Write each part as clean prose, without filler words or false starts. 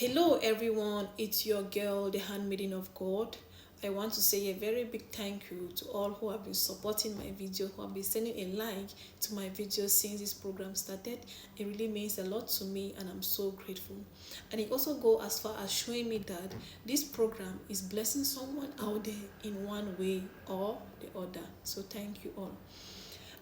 Hello everyone, it's your girl, the handmaiden of God. I want to say a very big thank you to all who have been supporting my video, who have been sending a like to my video since this program started. It really means a lot to me and I'm so grateful. And it also goes as far as showing me that this program is blessing someone out there in one way or the other. So thank you all.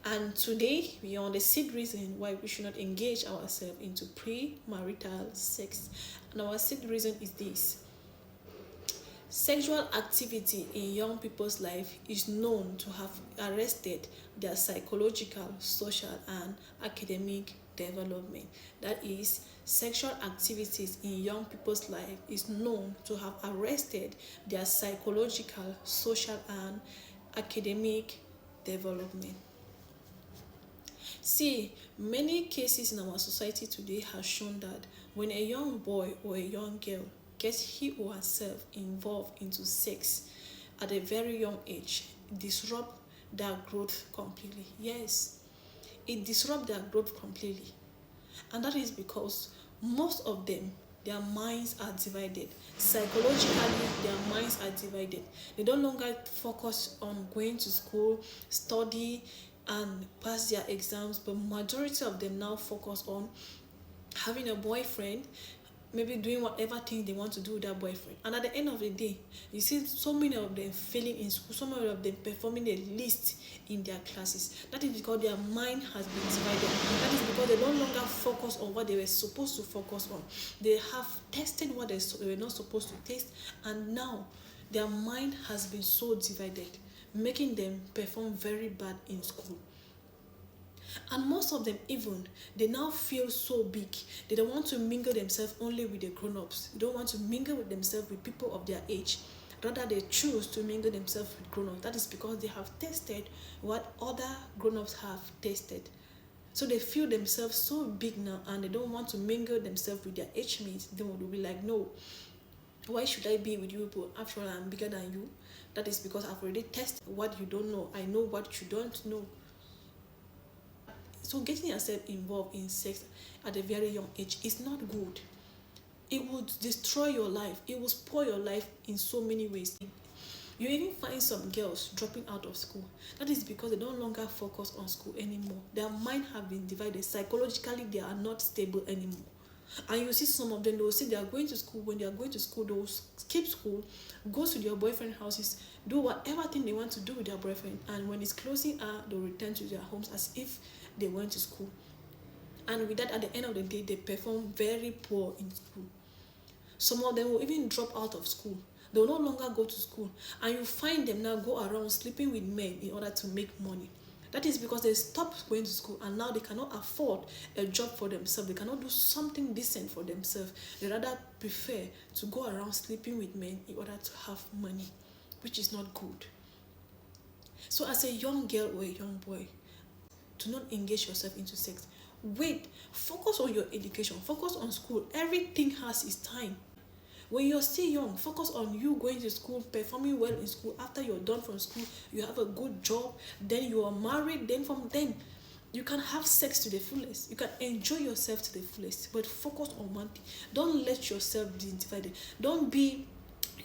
And today we are on the sixth reason why we should not engage ourselves into premarital sex. And our sixth reason is this: sexual activity in young people's life is known to have arrested their psychological, social, and academic development. That is, sexual activities in young people's life is known to have arrested their psychological, social, and academic development. See, many cases in our society today have shown that when a young boy or a young girl gets he or herself involved into sex at a very young age, it disrupts their growth completely. Yes, it disrupts their growth completely. And that is because most of them, their minds are divided. Psychologically, their minds are divided. They no longer focus on going to school, study, and pass their exams, but majority of them now focus on having a boyfriend, maybe doing whatever thing they want to do with that boyfriend. And at the end of the day, you see so many of them failing in school, so many of them performing the least in their classes. That is because their mind has been divided. That is because they no longer focus on what they were supposed to focus on. They have tested what they were not supposed to test, and now their mind has been so divided, making them perform very bad in school. And most of them, even, they now feel so big. They don't want to mingle themselves only with the grown-ups. They don't want to mingle with themselves with people of their age. Rather, they choose to mingle themselves with grown-ups. That is because they have tested what other grown-ups have tested. So they feel themselves so big now, and they don't want to mingle themselves with their age mates. They will be like, no, why should I be with you people? After all, I'm bigger than you. That is because I've already tested what you don't know. I know what you don't know. So getting yourself involved in sex at a very young age is not good. It would destroy your life. It will spoil your life in so many ways. You even find some girls dropping out of school. That is because they no longer focus on school anymore. Their mind have been divided. Psychologically, they are not stable anymore. And you see some of them, they will say they are going to school. When they are going to school, they will skip school, go to their boyfriend houses, do whatever thing they want to do with their boyfriend. And when it's closing hour, they'll return to their homes as if they went to school. And with that, at the end of the day, they perform very poor in school. Some of them will even drop out of school. They will no longer go to school. And you find them now go around sleeping with men in order to make money. That is because they stopped going to school and now they cannot afford a job for themselves. They cannot do something decent for themselves. They rather prefer to go around sleeping with men in order to have money, which is not good. So as a young girl or a young boy, do not engage yourself into sex. Wait, focus on your education, focus on school. Everything has its time. When you're still young, focus on you going to school, performing well in school. After you're done from school, you have a good job, then you are married, then from then you can have sex to the fullest. You can enjoy yourself to the fullest, but focus on one thing. Don't let yourself be divided. Don't be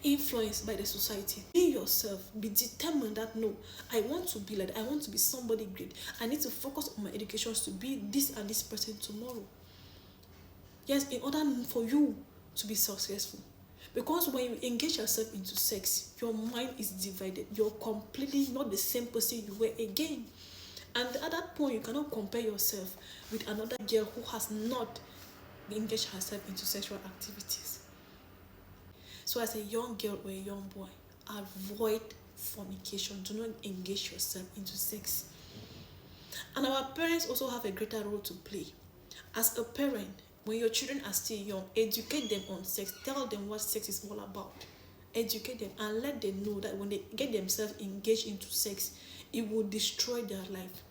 influenced by the society. Be yourself. Be determined that no, I want to be like that. I want to be somebody great. I need to focus on my education to be this and this person tomorrow. Yes, in order for you to be successful. Because when you engage yourself into sex, your mind is divided. You're completely not the same person you were again. And at that point, you cannot compare yourself with another girl who has not engaged herself into sexual activities. So as a young girl or a young boy, avoid fornication. Do not engage yourself into sex. And our parents also have a greater role to play. As a parent, when your children are still young, educate them on sex. Tell them what sex is all about. Educate them and let them know that when they get themselves engaged into sex, it will destroy their life.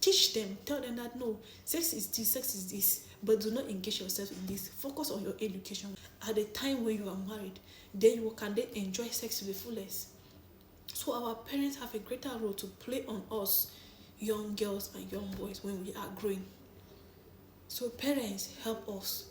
Teach them. Tell them that no, sex is this, but do not engage yourself in this. Focus on your education. At the time when you are married, then you can then enjoy sex to the fullest. So our parents have a greater role to play on us, young girls and young boys, when we are growing. So parents, help us.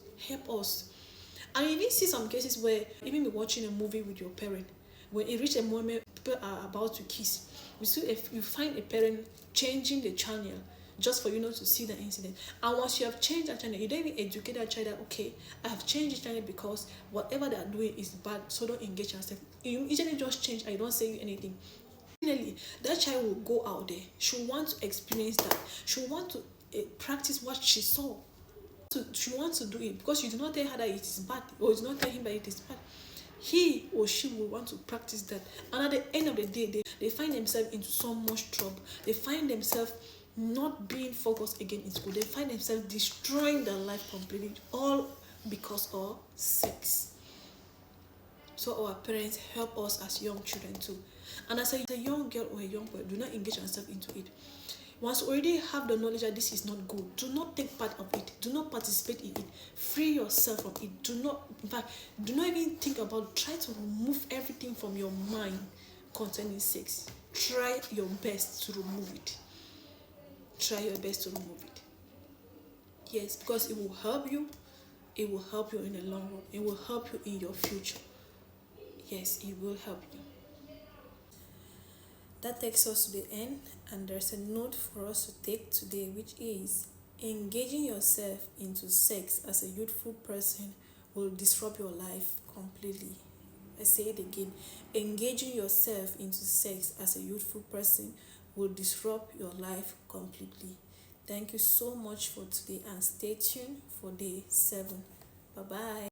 And you even see some cases where even be watching a movie with your parent, when it reach a moment people are about to kiss, you see if you find a parent changing the channel just for you not to see the incident. And once you have changed that channel, you don't even educate that child that okay, I have changed the channel because whatever they are doing is bad, so don't engage yourself. You usually just change and you don't say anything. Finally, that child will go out there. She will want to experience that. She will want to practice what she saw. She wants to do it because you do not tell her that it is bad, or you do not tell him that it is bad. He or she will want to practice that, and at the end of the day they find themselves into so much trouble. They find themselves not being focused again in school. They find themselves destroying their life completely, all because of sex. So our parents help us as young children too. And as a young girl or a young boy, do not engage yourself into it. Once you already have the knowledge that this is not good, do not take part of it. Do not participate in it. Free yourself from it. Do not, in fact, do not even think about it. Try to remove everything from your mind concerning sex. Try your best to remove it. Try your best to remove it. Yes, because it will help you. It will help you in the long run. It will help you in your future. Yes, it will help you. That takes us to the end, and there's a note for us to take today, which is engaging yourself into sex as a youthful person will disrupt your life completely. I say it again, engaging yourself into sex as a youthful person will disrupt your life completely. Thank you so much for today, and stay tuned for day 7. Bye bye.